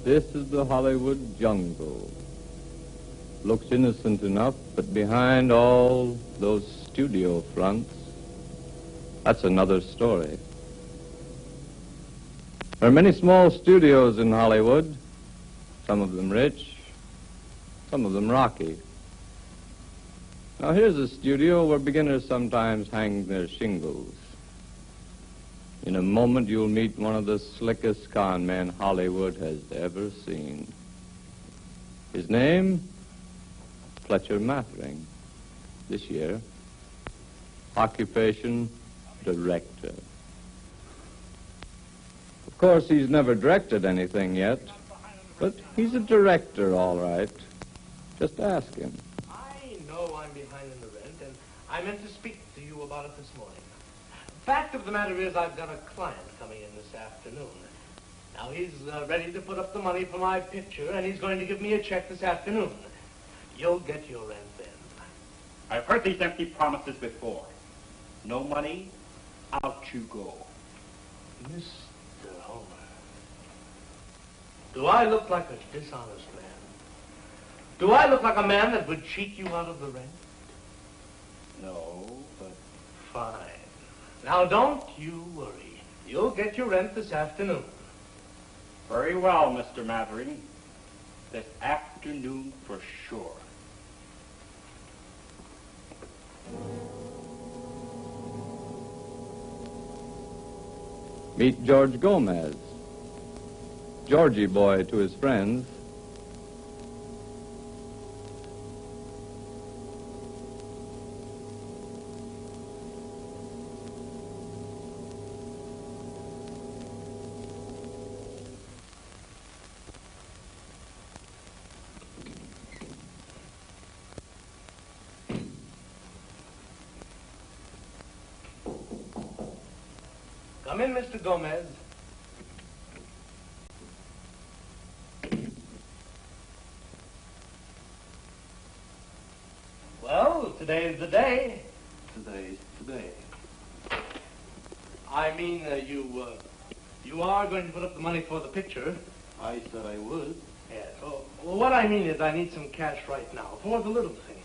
This is the Hollywood jungle. Looks innocent enough, but behind all those studio fronts, that's another story. There are many small studios in Hollywood, some of them rich, some of them rocky. Now here's a studio where beginners sometimes hang their shingles. In a moment you'll meet one of the slickest con men Hollywood has ever seen. His name? Fletcher Mathering. This year. Occupation? Director. Of course, he's never directed anything yet, but he's a director, all right. Just ask him. I know I'm behind in the rent, and I meant to speak to you about it this morning. Fact of the matter is, I've got a client coming in this afternoon. Now, he's ready to put up the money for my picture, and he's going to give me a check this afternoon. You'll get your rent then. I've heard these empty promises before. No money, out you go. Mr. Homer, do I look like a dishonest man? Do I look like a man that would cheat you out of the rent? No, but... Fine. Now, don't you worry. You'll get your rent this afternoon. Very well, Mr. Mathering. This afternoon for sure. Meet George Gomez. Georgie boy to his friends. Come in, Mr. Gomez. Well, today's the day. Today's today. I mean, you are going to put up the money for the picture. I said I would. Yes. Well, what I mean is I need some cash right now for the little things.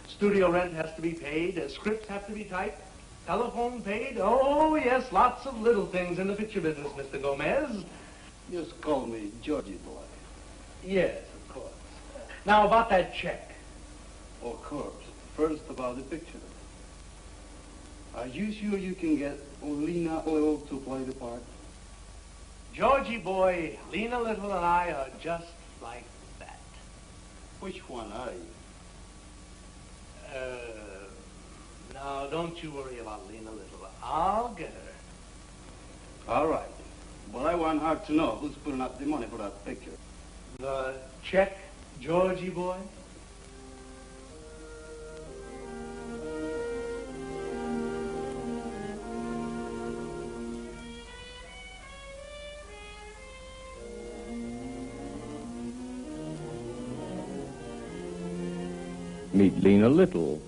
Studio rent has to be paid. Scripts have to be typed. Telephone paid. Oh, yes, lots of little things in the picture business, Mr. Gomez. Just call me Georgie boy. Yes, of course. Now, about that check. Of course. First about the picture. Are you sure you can get Lena Little to play the part? Georgie boy, Lena Little and I are just like that. Which one are you? Now, don't you worry about Lena Little. I'll get her. All right. But I want her to know who's putting up the money for that picture. The check, Georgie boy? Meet Lena Little.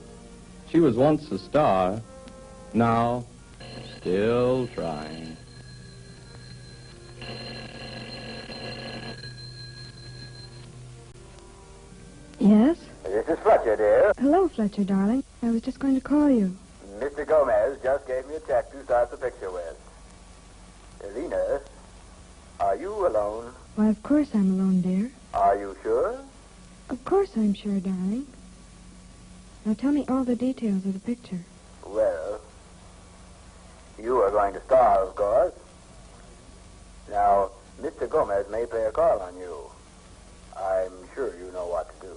She was once a star, now still trying. Yes? This is Fletcher, dear. Hello, Fletcher, darling. I was just going to call you. Mr. Gomez just gave me a check to start the picture with. Lena, are you alone? Why, of course I'm alone, dear. Are you sure? Of course I'm sure, darling. Now tell me all the details of the picture. Well, you are going to star, of course. Now, Mr. Gomez may play a call on you. I'm sure you know what to do.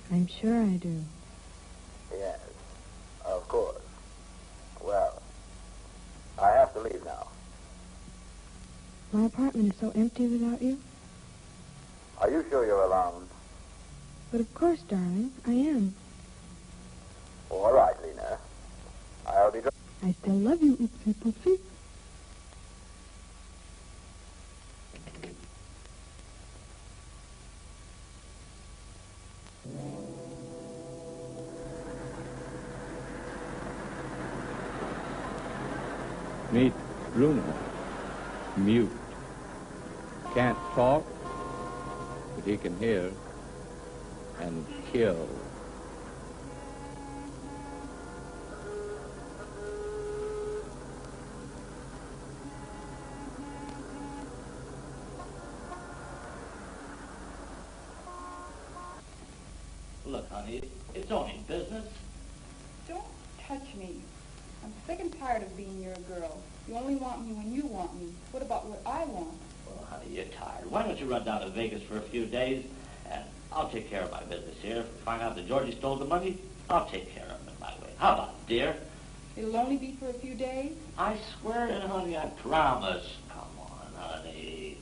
I'm sure I do. Yes, of course. Well, I have to leave now. My apartment is so empty without you. Are you sure you're alone? But of course, darling, I am. All right, Lena. I'll be... I still love you, oopsie poopsie. Meet Bruno. Mute. can't talk, but he can hear and kill. Look, honey, it's only business. Don't touch me. I'm sick and tired of being your girl. You only want me when you want me. What about what I want? Well, honey, you're tired. Why don't you run down to Vegas for a few days, and I'll take care of my business here. If we find out that Georgie stole the money, I'll take care of him in my way. How about it, dear? It'll only be for a few days? I swear it, honey, I promise. Come on, honey.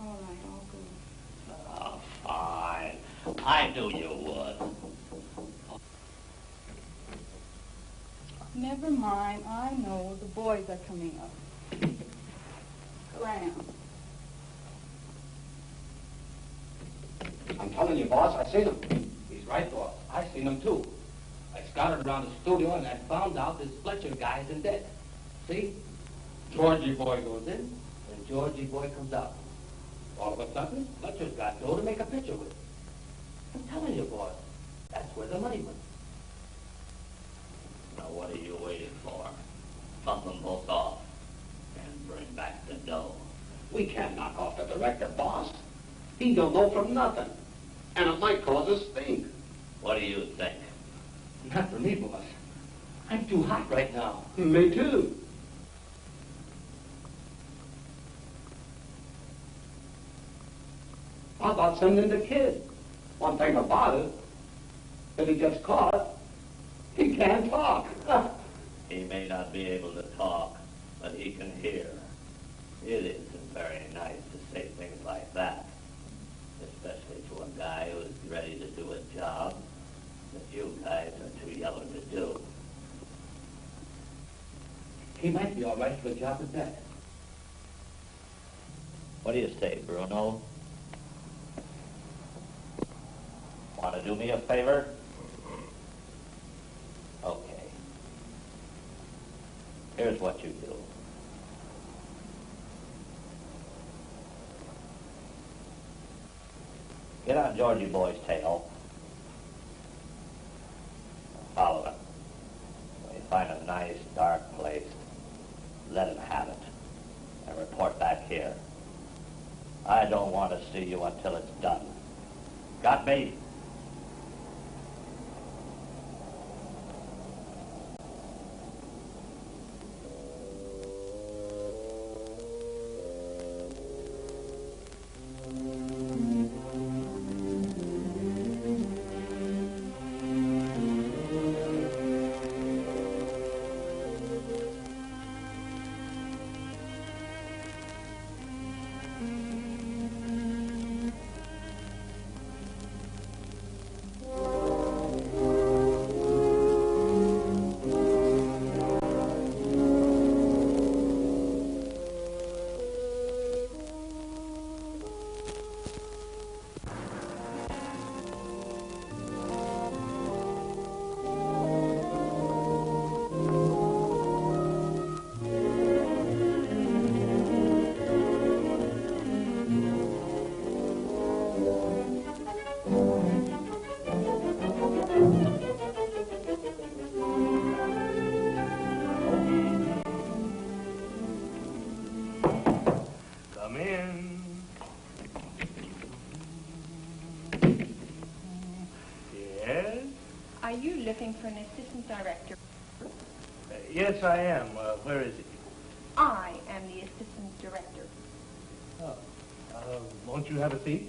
All right, I'll go. Oh, fine. I knew you would. Never mind. I know the boys are coming up. Graham. I'm telling you, boss, I seen him. He's right, boss. I seen him, too. I scouted around the studio, and I found out this Fletcher guy isn't dead. See? Georgie boy goes in, and Georgie boy comes out. All of a sudden, Fletcher's got dough to make a picture with. I'm telling you, boss, that's where the money went. Now, what are you waiting for? Bump them both off and bring back the dough. We can't knock off the director, boss. He don't know from nothing. And it might cause us stink. What do you think? Not for me, boss. I'm too hot right now. Me too. How about sending the kid? One thing about it, if he gets caught, he can't talk. He may not be able to talk, but he can hear. It isn't very nice to say things like that, especially to a guy who's ready to do a job that you guys are too young to do. He might be all right for a job at that. What do you say, Bruno? Want to do me a favor? Okay. Here's what you do. Get on Georgie boy's tail. Follow him. When you find a nice, dark place, let him have it. And report back here. I don't want to see you until it's done. Got me? Come in. Yes? Are you looking for an assistant director? Yes, I am. Where is he? I am the assistant director. Oh. Won't you have a seat?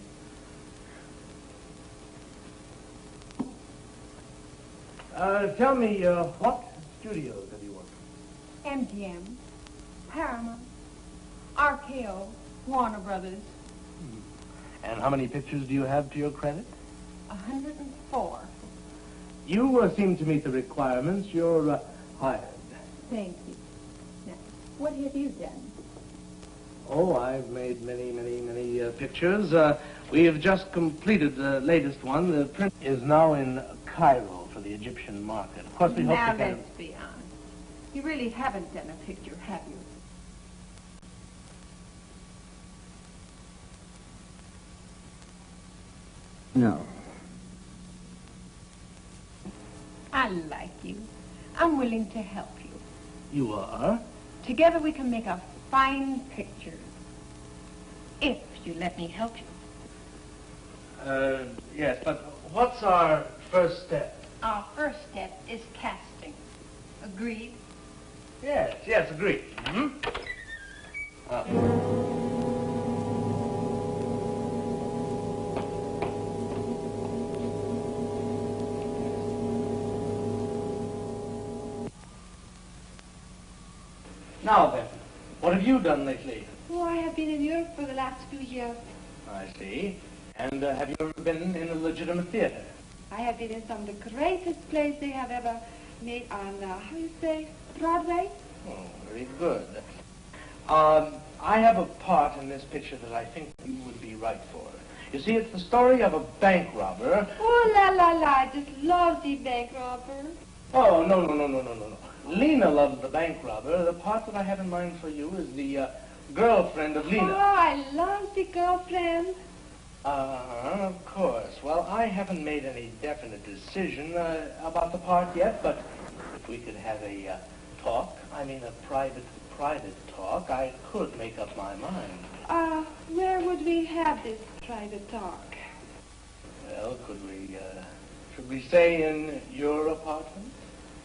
Tell me, what studios have you worked in? MGM, Paramount, RKO, Warner Brothers. And how many pictures do you have to your credit? 104. You seem to meet the requirements. You're hired. Thank you. Now, what have you done? Oh, I've made many pictures. We have just completed the latest one. The print is now in Cairo for the Egyptian market. Of course, we hope Now, to get let's be honest. You really haven't done a picture, have you? No. I like you. I'm willing to help you. You are? Together we can make a fine picture. If you let me help you. Yes, but what's our first step? Our first step is casting. Agreed? Yes, agreed. Now then, what have you done lately? Oh, I have been in Europe for the last few years. I see. And have you ever been in a legitimate theater? I have been in some of the greatest plays they have ever made on, how you say, Broadway. Oh, very good. I have a part in this picture that I think you would be right for. You see, it's the story of a bank robber. Oh, la, la, la, I just love the bank robber. Oh, no. Lena loves the bank robber. The part that I have in mind for you is the girlfriend of Lena. Oh, I love the girlfriend. Of course. Well, I haven't made any definite decision about the part yet, but if we could have a talk, I mean a private talk, I could make up my mind. Where would we have this private talk? Well, should we say in your apartment?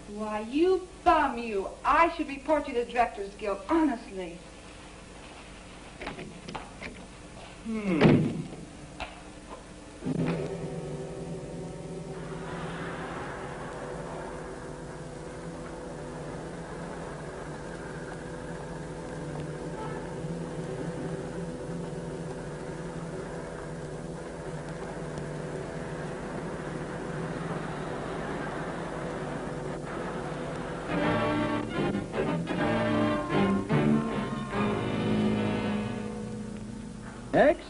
Why, you bum, you. I should report you to the Directors Guild, honestly. Next.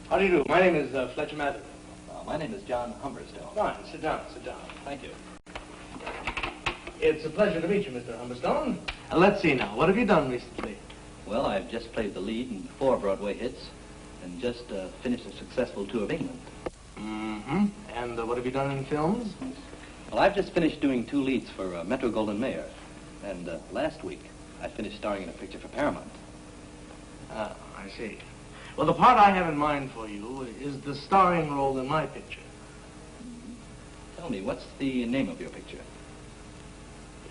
How do you do? My name is Fletcher Mather. My name is John Humberstone. Fine, sit down. Thank you. It's a pleasure to meet you, Mr. Humberstone. Let's see now, what have you done recently? Well, I've just played the lead in 4 Broadway hits and just finished a successful tour of England. Mm-hmm. And what have you done in films? Well, I've just finished doing 2 leads for Metro-Goldwyn-Mayer. And last week, I finished starring in a picture for Paramount. Ah, I see. Well, the part I have in mind for you is the starring role in my picture. Tell me, what's the name of your picture?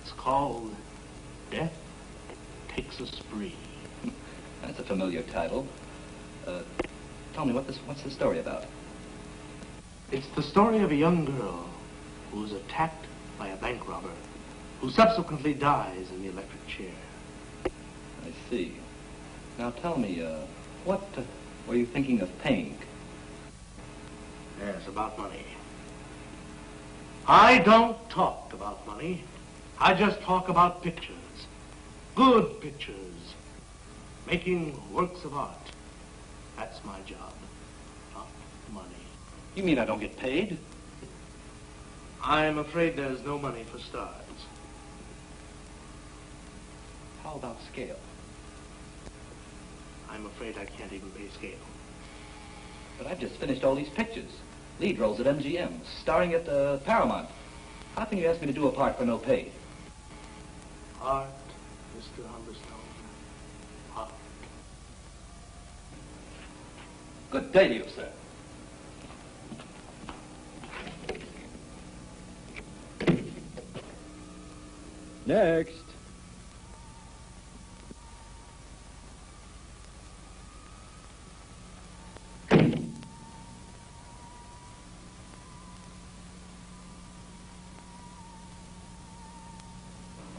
It's called Death Takes a Spree. That's a familiar title. Tell me, what's the story about? It's the story of a young girl who is attacked by a bank robber who subsequently dies in the electric chair. I see. Now tell me, what were you thinking of paying? Yes, about money. I don't talk about money. I just talk about pictures. Good pictures. Making works of art. That's my job. Not money. You mean I don't get paid? I'm afraid there's no money for stars. How about scale? I'm afraid I can't even pay scale. But I've just finished all these pictures. Lead roles at MGM, starring at Paramount. How can you ask me to do a part for no pay? Art, Mr. Humberstone. Art. Good day to you, sir. Next.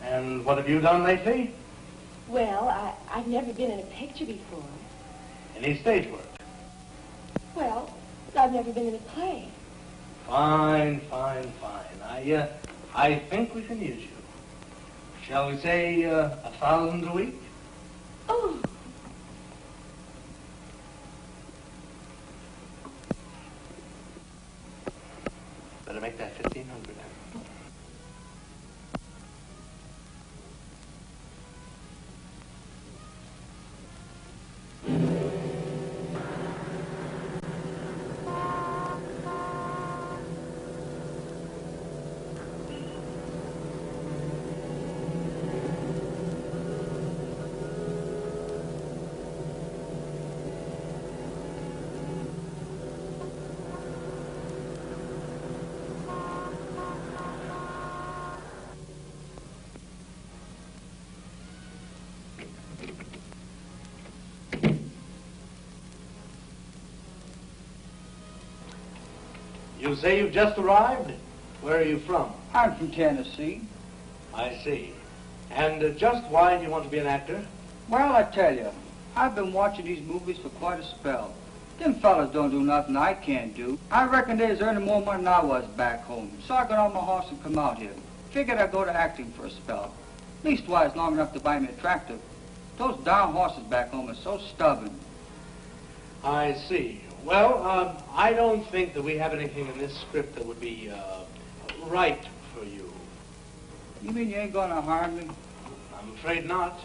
And what have you done lately? Well, I've never been in a picture before. Any stage work? Well, I've never been in a play. Fine. I think we can use you. Shall we say 1,000 a week? Oh. Better make that 1,500. You say you've just arrived? Where are you from? I'm from Tennessee. I see. And just why do you want to be an actor? Well, I tell you, I've been watching these movies for quite a spell. Them fellas don't do nothing I can't do. I reckon they was earning more money than I was back home. So I got on my horse and come out here. Figured I'd go to acting for a spell. Leastwise, long enough to buy me a tractor. Those darn horses back home are so stubborn. I see. Well, I don't think that we have anything in this script that would be right for you. You mean you ain't gonna harm me? I'm afraid not.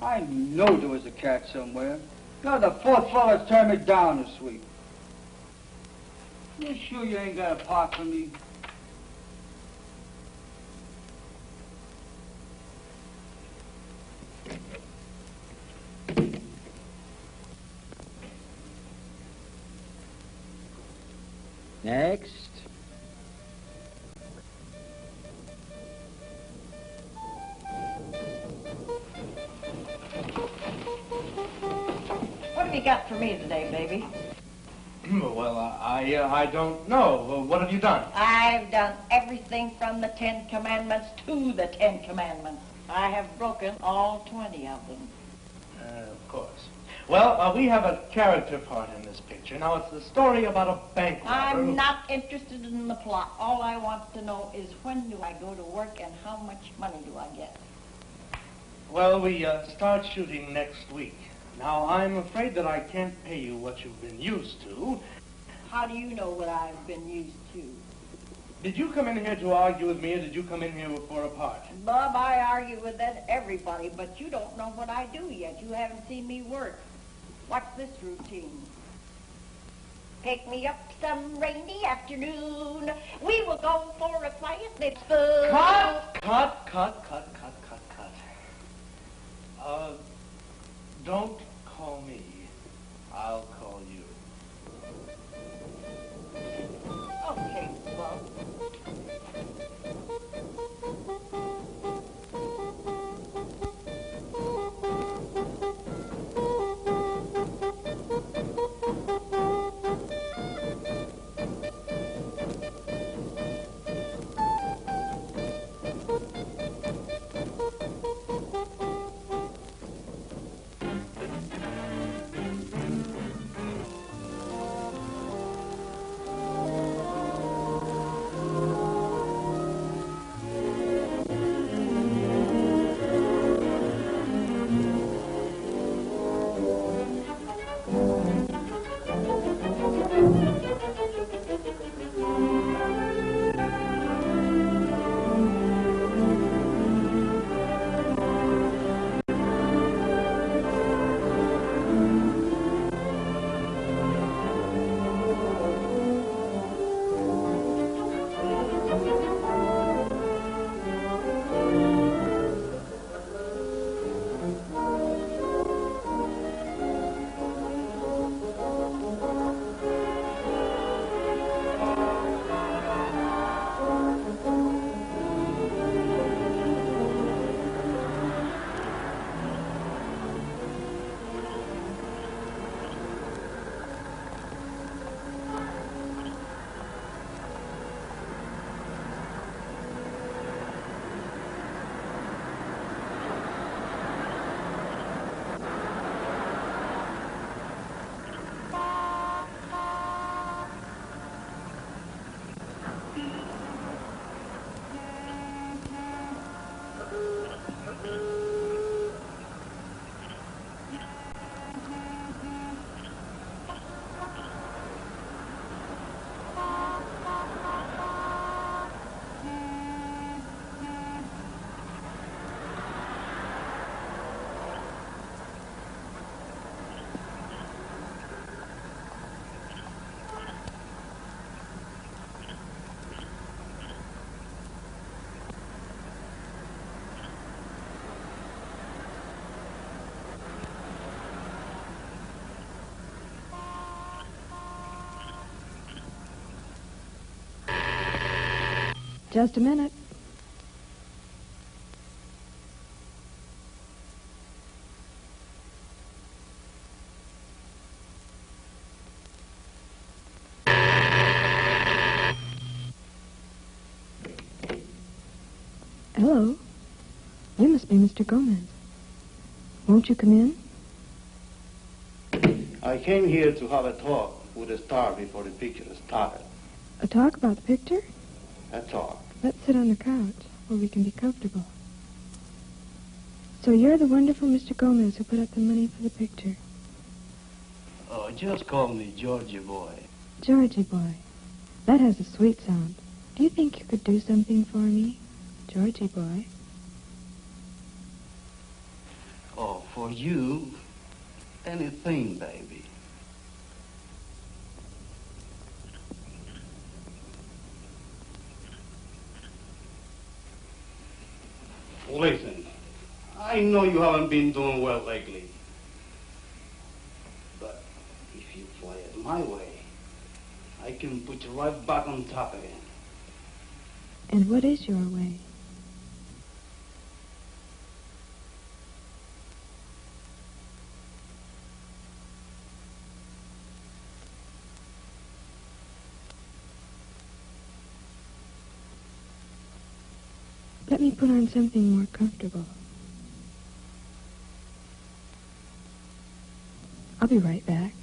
I know there was a cat somewhere. You're the fourth fella that's turned me down this week. You sure you ain't got a part for me? Next. What have you got for me today, baby? Well, I don't know. What have you done? I've done everything from the 10 Commandments to the 10 Commandments. I have broken all 20 of them. Of course. Well, we have a character part in this picture. Now, it's the story about a bank robber. I'm not interested in the plot. All I want to know is when do I go to work and how much money do I get? Well, we start shooting next week. Now, I'm afraid that I can't pay you what you've been used to. How do you know what I've been used to? Did you come in here to argue with me, or did you come in here for a part? Bob, I argue with everybody, but you don't know what I do yet. You haven't seen me work. What's this routine? Pick me up some rainy afternoon. We will go for a quiet little spoon. Cut. Don't call me. I'll call you. Okay, Bob. Just a minute. hello. You must be Mr. Gomez. Won't you come in? I came here to have a talk with the star before the picture started. A talk about the picture? A talk. Let's sit on the couch where we can be comfortable. So you're the wonderful Mr. Gomez who put up the money for the picture. Oh, just call me Georgie boy. Georgie boy. That has a sweet sound. Do you think you could do something for me? Georgie boy. Oh, for you, anything, baby. Listen, I know you haven't been doing well lately. But if you play it my way, I can put you right back on top again. And what is your way? Let me put on something more comfortable. I'll be right back.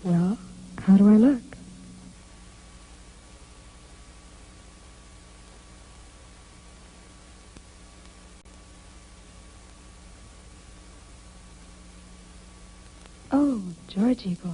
Well, how do I look? Oh, Georgie boy.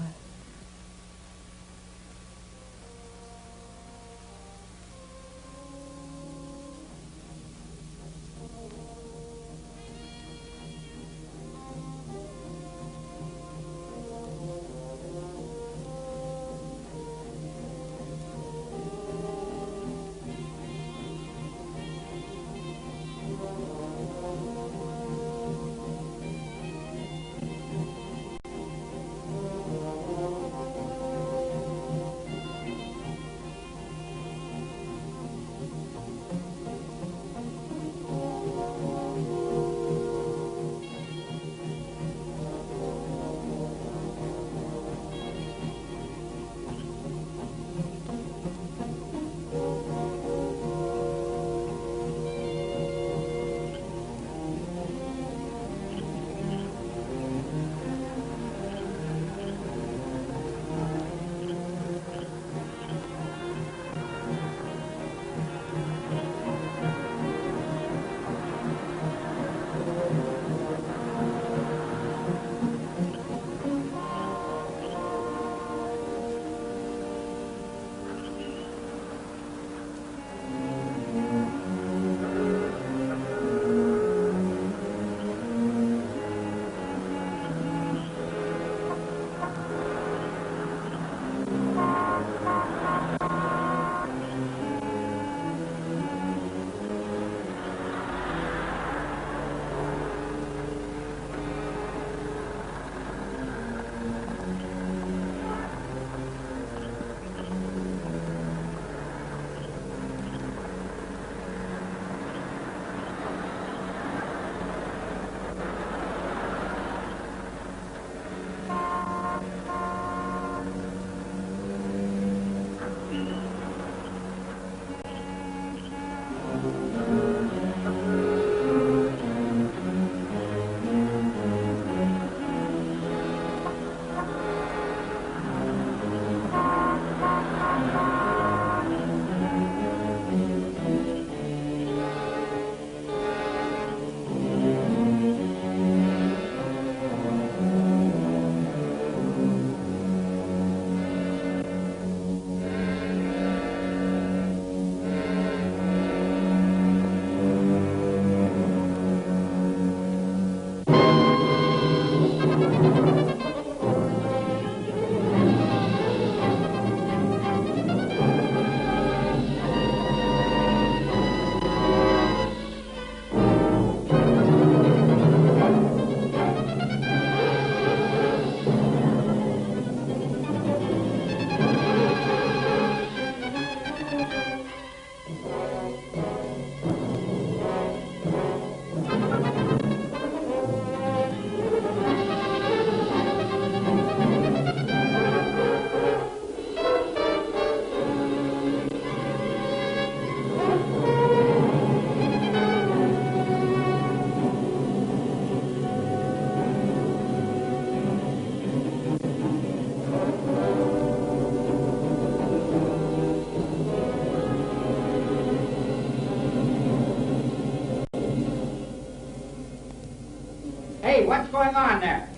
What's going on there?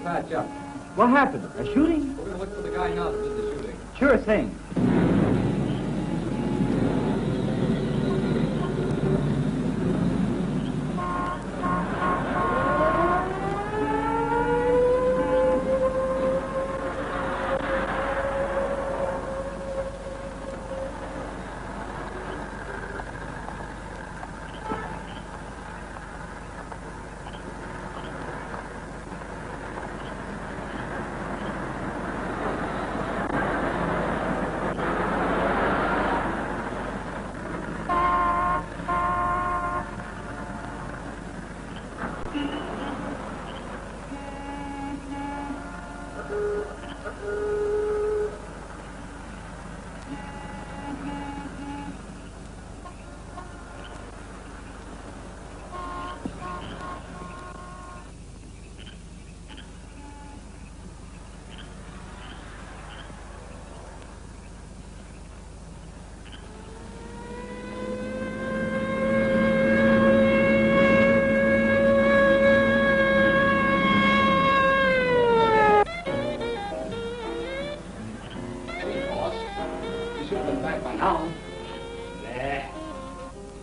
Patch up. What happened? A shooting? We're going to look for the guy now that did the shooting. Sure thing.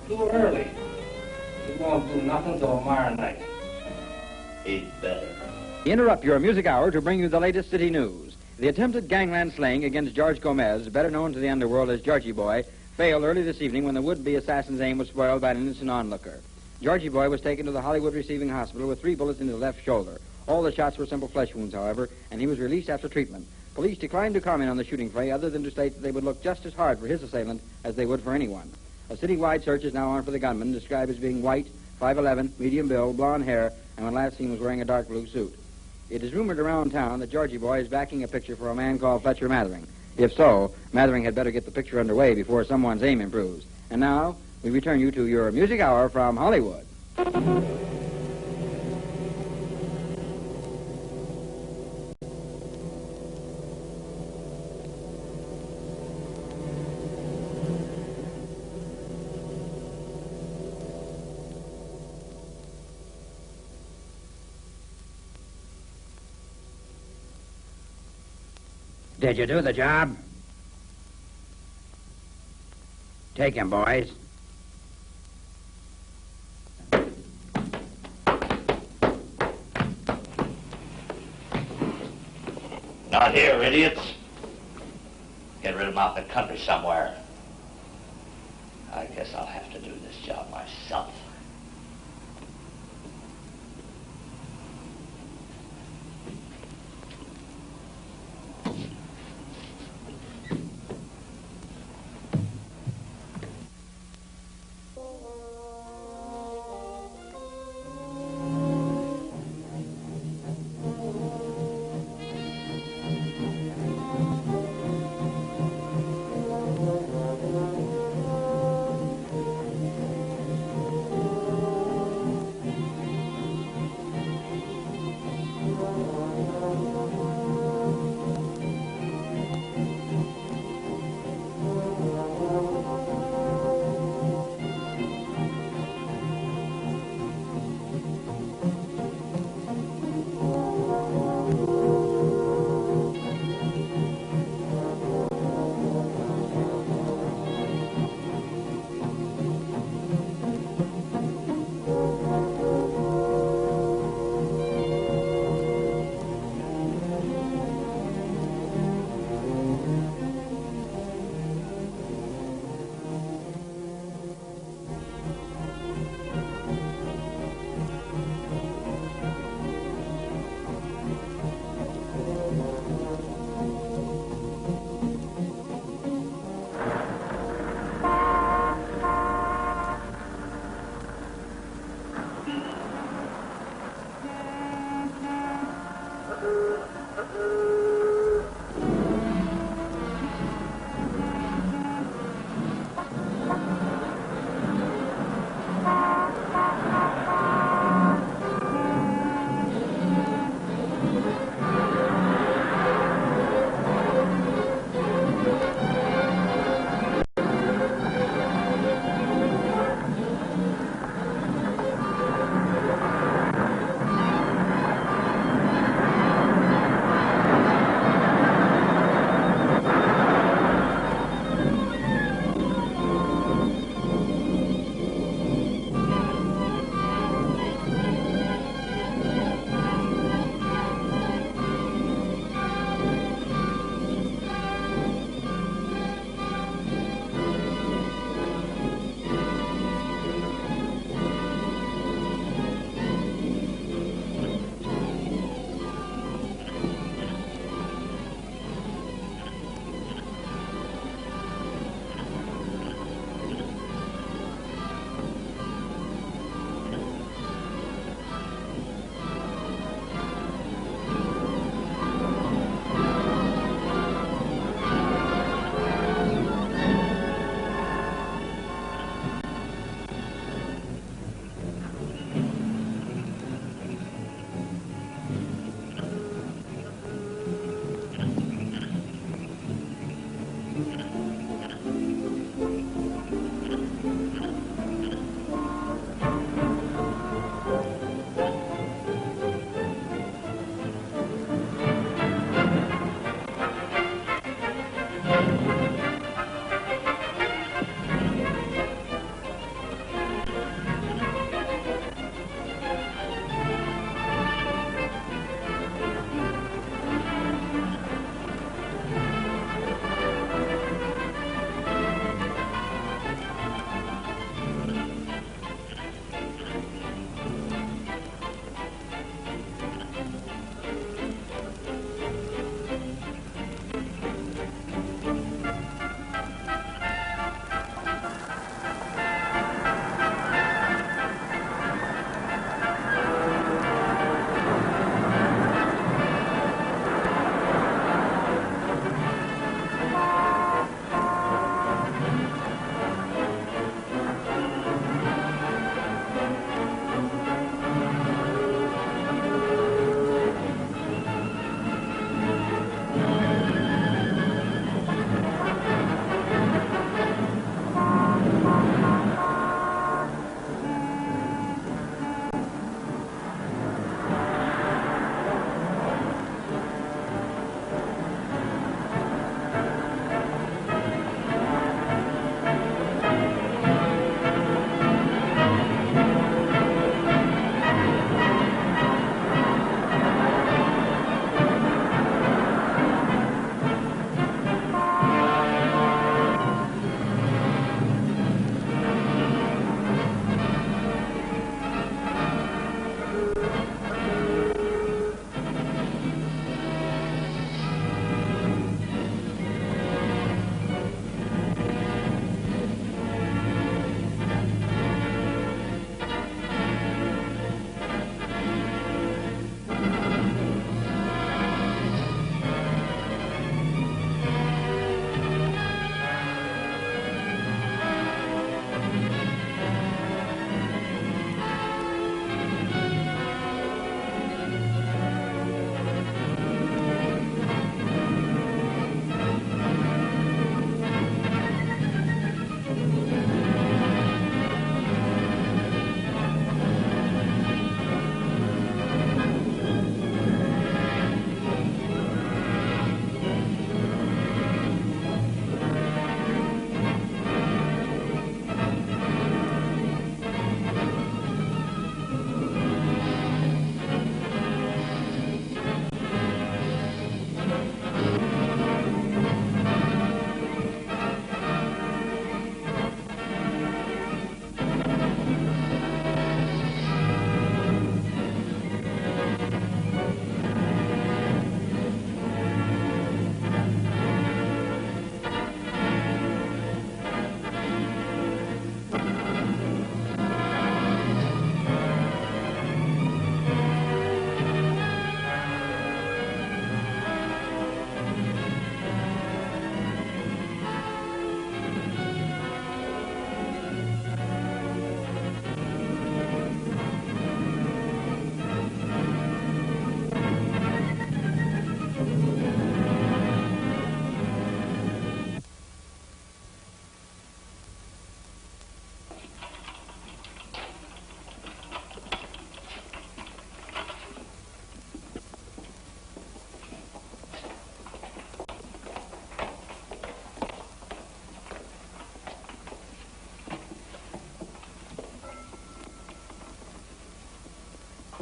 Too early. He won't do nothing till tomorrow night. He's better. Interrupt your music hour to bring you the latest city news. The attempted gangland slaying against George Gomez, better known to the underworld as Georgie Boy, failed early this evening when the would-be assassin's aim was spoiled by an innocent onlooker. Georgie Boy was taken to the Hollywood Receiving Hospital with 3 bullets in his left shoulder. All the shots were simple flesh wounds, however, and he was released after treatment. Police declined to comment on the shooting fray other than to state that they would look just as hard for his assailant as they would for anyone. A citywide search is now on for the gunman, described as being white, 5'11", medium build, blonde hair, and when last seen was wearing a dark blue suit. It is rumored around town that Georgie Boy is backing a picture for a man called Fletcher Mathering. If so, Mathering had better get the picture underway before someone's aim improves. And now, we return you to your Music Hour from Hollywood. Did you do the job? Take him, boys. Not here, idiots. Get rid of them out in the country somewhere. I guess I'll have to do this job myself.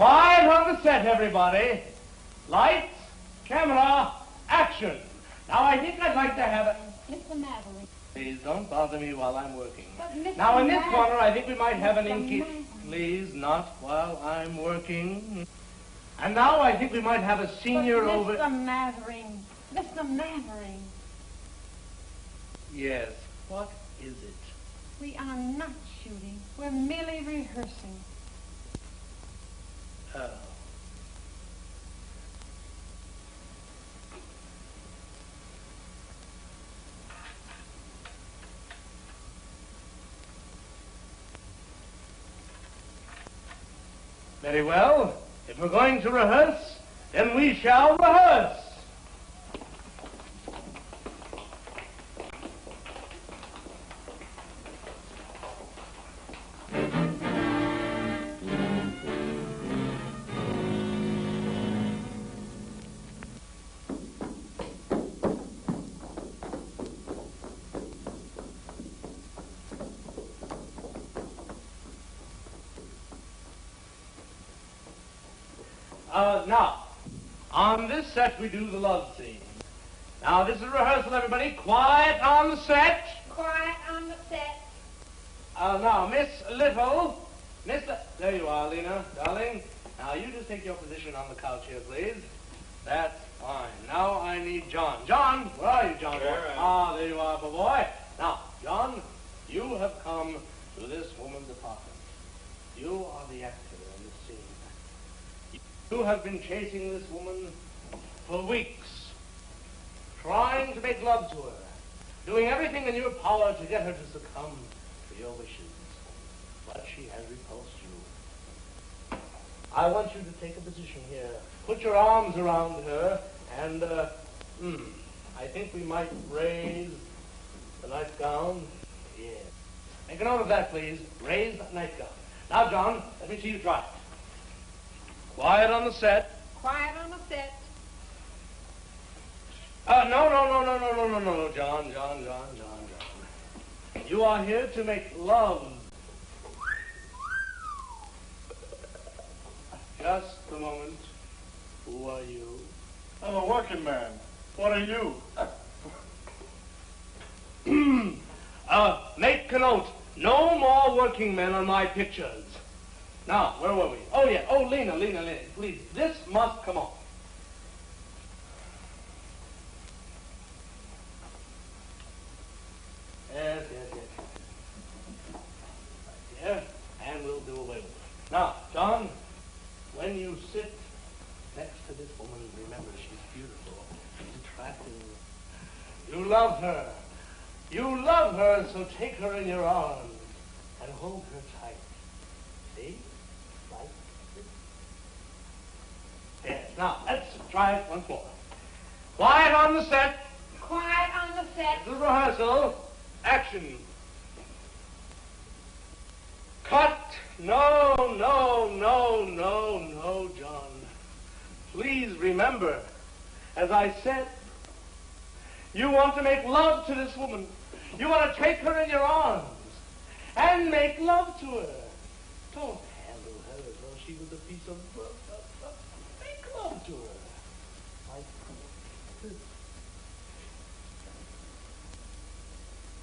Quiet on the set, everybody. Lights, camera, action. Now, I think I'd like to have a... Mr. Maverick. Please don't bother me while I'm working. But Mr. Now, in this Maverick. corner, I think we might have an Mr. inky... Maverick. Please, not while I'm working. And now I think we might have a senior But over... Mr. Mavering. Mr. Mavering. Yes, what is it? We are not shooting. We're merely rehearsing. Oh. Very well. If we're going to rehearse, then we shall rehearse. Now, on this set we do the love scene. Now, this is rehearsal, everybody. Quiet on the set. Quiet on the set. Now, Miss Little. There you are, Lena, darling. Now, you just take your position on the couch here, please. That's fine. Now, I need John. John, where are you, John? There you are, boy. Now, John, you have come to this woman's apartment. You are the actor in this scene. You have been chasing this woman for weeks, trying to make love to her, doing everything in your power to get her to succumb to your wishes. But she has repulsed you. I want you to take a position here. Put your arms around her, and, I think we might raise the nightgown. Yes. Make a note of that, please. Raise the nightgown. Now, John, let me see you try it. Quiet on the set. Quiet on the set. No, John. You are here to make love. Just a moment. Who are you? I'm a working man. What are you? Make a note. No more working men on my pictures. Now, where were we? Oh, yeah. Oh, Lena, please. This must come on. Yes. Right here. And we'll do away with it. Now, John, when you sit next to this woman, remember she's beautiful. She's attractive. You love her. You love her, so take her in your arms and hold her tight. See? Like this. Yes. Now, let's try it once more. Quiet on the set. Quiet on the set. This is rehearsal. Action. Cut. No, John. Please remember, as I said, you want to make love to this woman. You want to take her in your arms and make love to her. Don't handle her as though she was a piece of... Make love to her. Like this.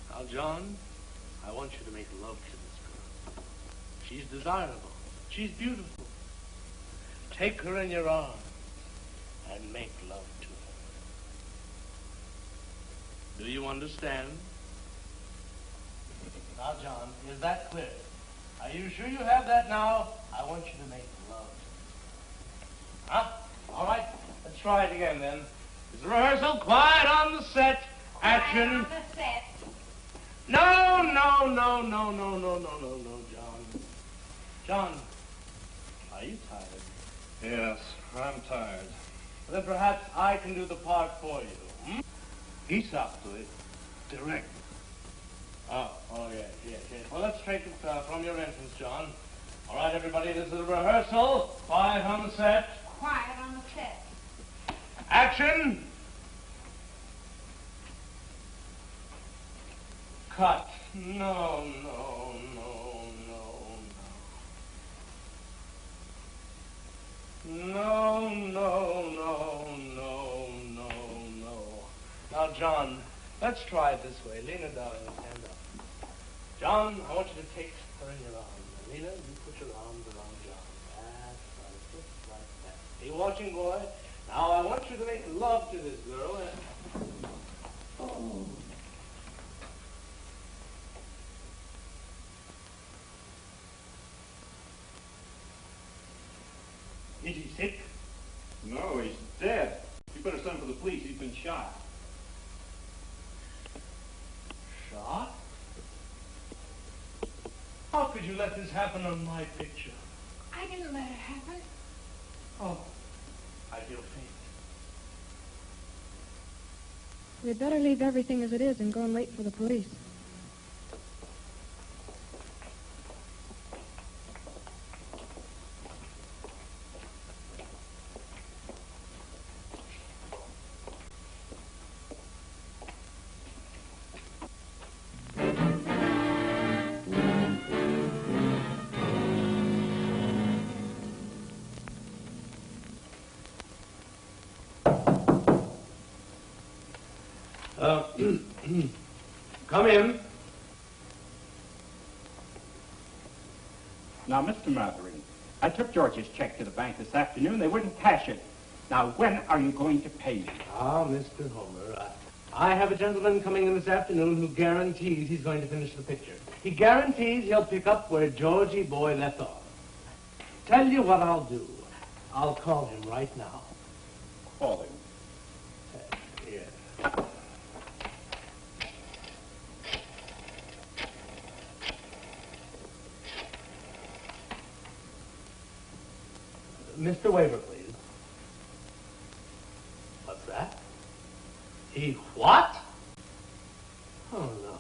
Now, John, I want you to make love to this girl. She's desirable. She's beautiful. Take her in your arms and make love to her. Do you understand? Now, John, is that clear? Are you sure you have that now? I want you to make love to her. Huh? All right. Let's try it again, then. It's a rehearsal. Quiet on the set. Action. Quiet on the set. No, John. John, are you tired? Yes, I'm tired. Then perhaps I can do the part for you. He's up to it. Direct. Oh, yes. Well, let's take it from your entrance, John. All right, everybody, this is a rehearsal. Quiet on the set. Quiet on the set. Action. Cut. No. No. Now, John, let's try it this way. Lena, darling, stand up. John, I want you to take her in your arms. Lena, you put your arms around John. That's right, just like that. Be watching, boy. Now, I want you to make love to this girl. Oh. Is he sick? No, he's dead. You better send for the police. He's been shot. Shot? How could you let this happen on my picture? I didn't let it happen. Oh, I feel faint. We'd better leave everything as it is and go and wait for the police. Come in. Now, Mr. Matherin, I took George's check to the bank this afternoon. They wouldn't cash it. Now, when are you going to pay me? Ah, Mr. Homer, I have a gentleman coming in this afternoon who guarantees he's going to finish the picture. He guarantees he'll pick up where Georgie boy left off. Tell you what I'll do. I'll call him right now. Call him. Here. Mr. Waver, please. What's that? He what? Oh, no.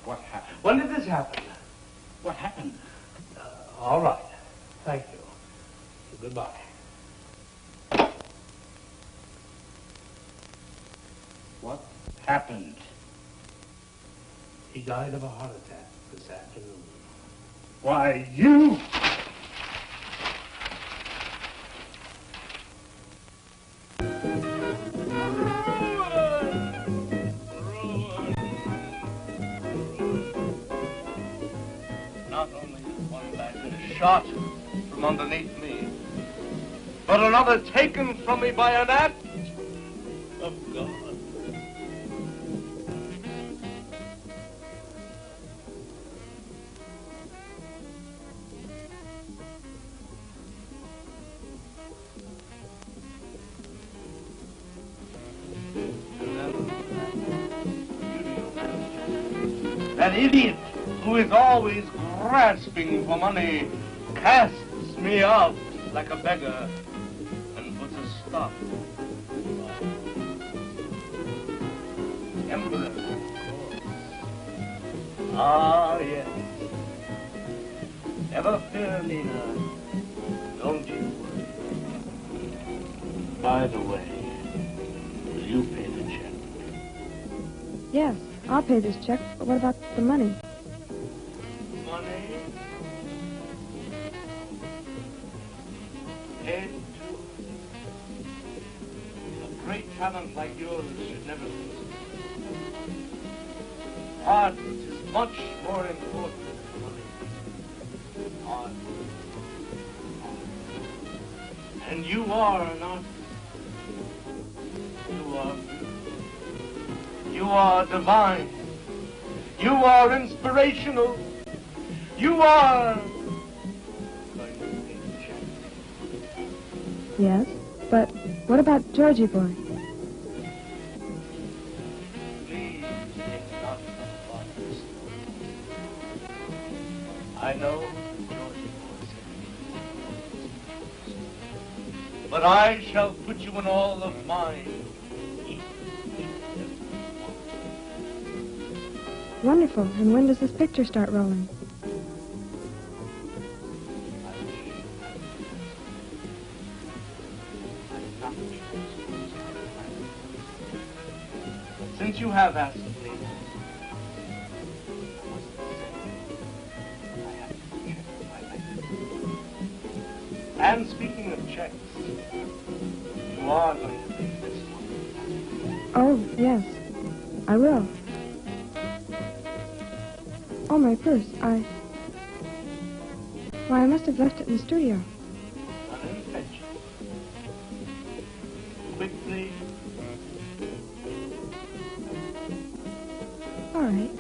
What happened? When did this happen? What happened? All right. Thank you. Goodbye. What happened? He died of a heart attack this afternoon. Why, you... Not only is one man shot from underneath me, but another taken from me by an act of God. That idiot who is always grasping for money casts me out like a beggar and puts a stop to my emperor. Ah, yes. Never fear, Lena. Don't you worry. By the way, will you pay the check? Yes, I'll pay this check, but what about the money? Money? Paid to a great talent like yours should never lose. Art is much more important than money. Art. And you are an artist. You are beautiful. You are divine. You are inspirational. You are... Yes, but what about Georgie boy? Please think not about this. I know Georgie boy said, but I shall put you in all of mine. Wonderful. And when does this picture start rolling? Since you have asked me, and speaking of checks, are going to be this one. Oh, yes. I will. Oh, my purse. Why, I must have left it in the studio. Run and fetch it. Quickly. All right.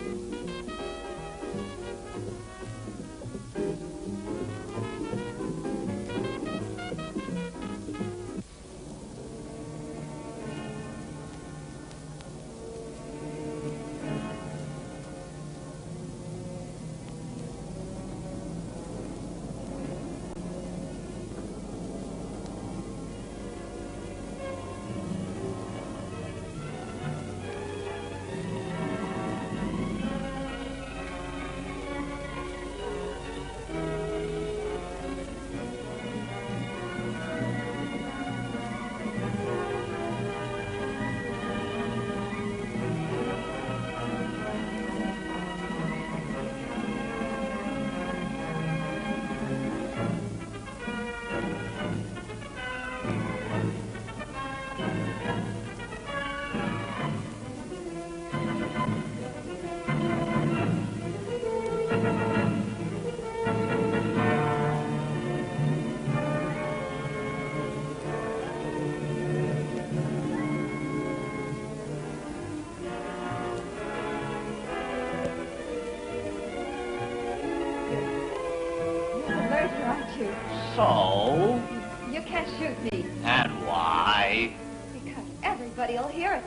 So? You can't shoot me. And why? Because everybody'll hear it.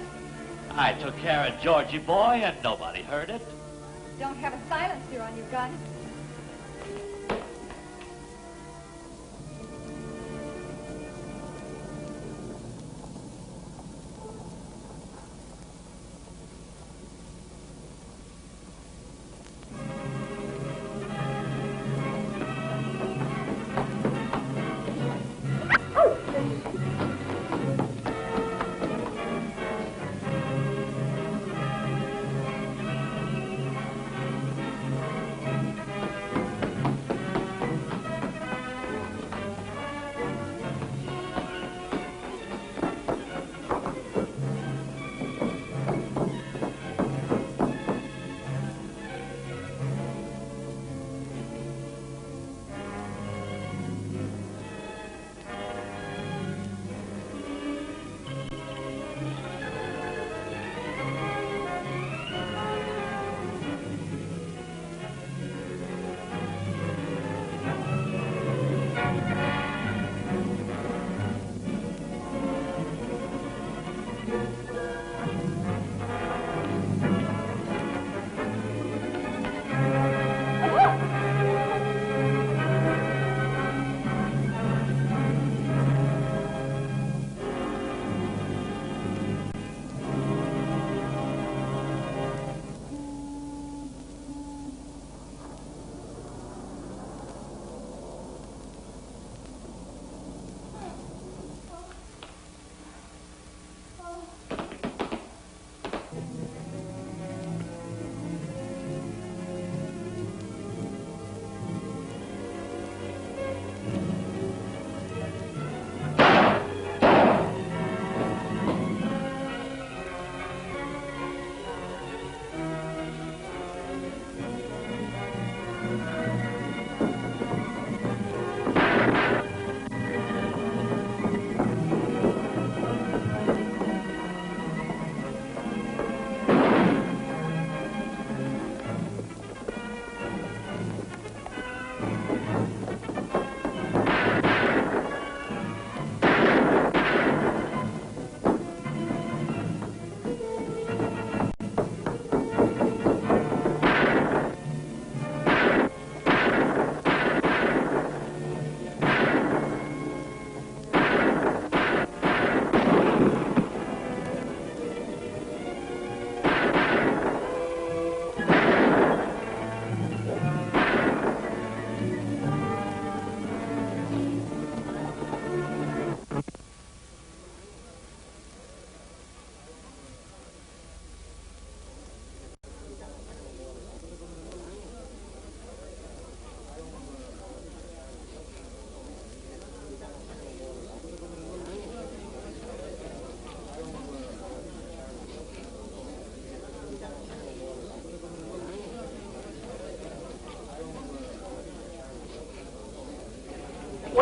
I took care of Georgie boy and nobody heard it. Don't have a silencer on your gun.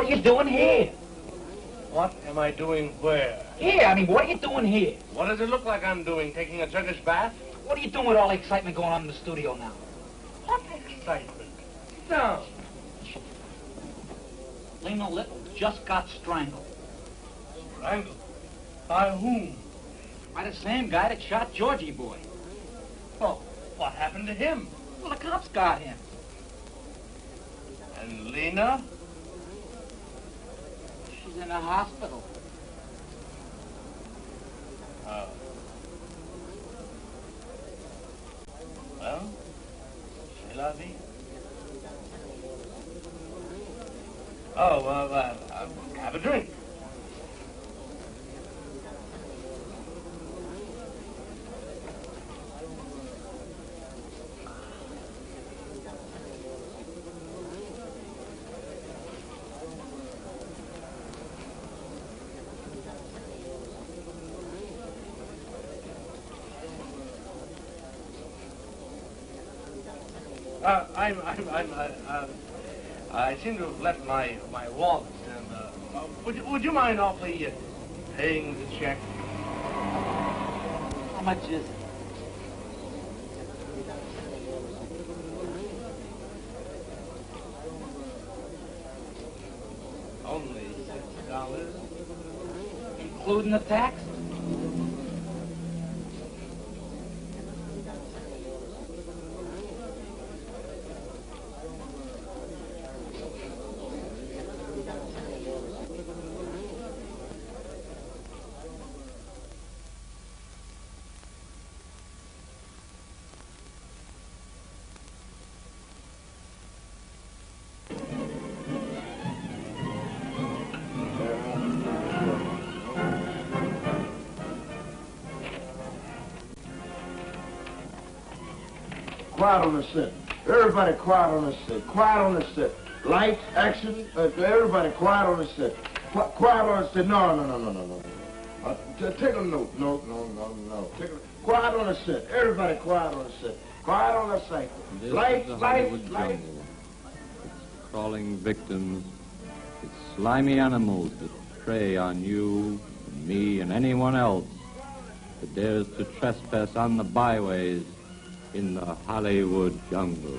are you doing here? What am I doing where? Here, I mean, what are you doing here? What does it look like I'm doing? Taking a Turkish bath? What are you doing with all the excitement going on in the studio now? What excitement? No. Lena Little just got strangled. Strangled? By whom? By the same guy that shot Georgie Boy. Oh, what happened to him? Well, the cops got him. And Lena? She's in a hospital. Oh. Well, c'est la vie. Oh, well, have a drink. I seem to have left my wallet, and would you mind awfully paying the check? How much is it? Only $6. Including the tax? Quiet on the set. Everybody quiet on the set. Quiet on the set. Lights, action, everybody quiet on the set. Quiet on the set. No. Take a note. No. Quiet on the set. Everybody quiet on the set. Quiet on the set. This Lights, is the lights, Hollywood lights. jungle. It's crawling victims. It's slimy animals that prey on you, and me, and anyone else that dares to trespass on the byways in the Hollywood jungle.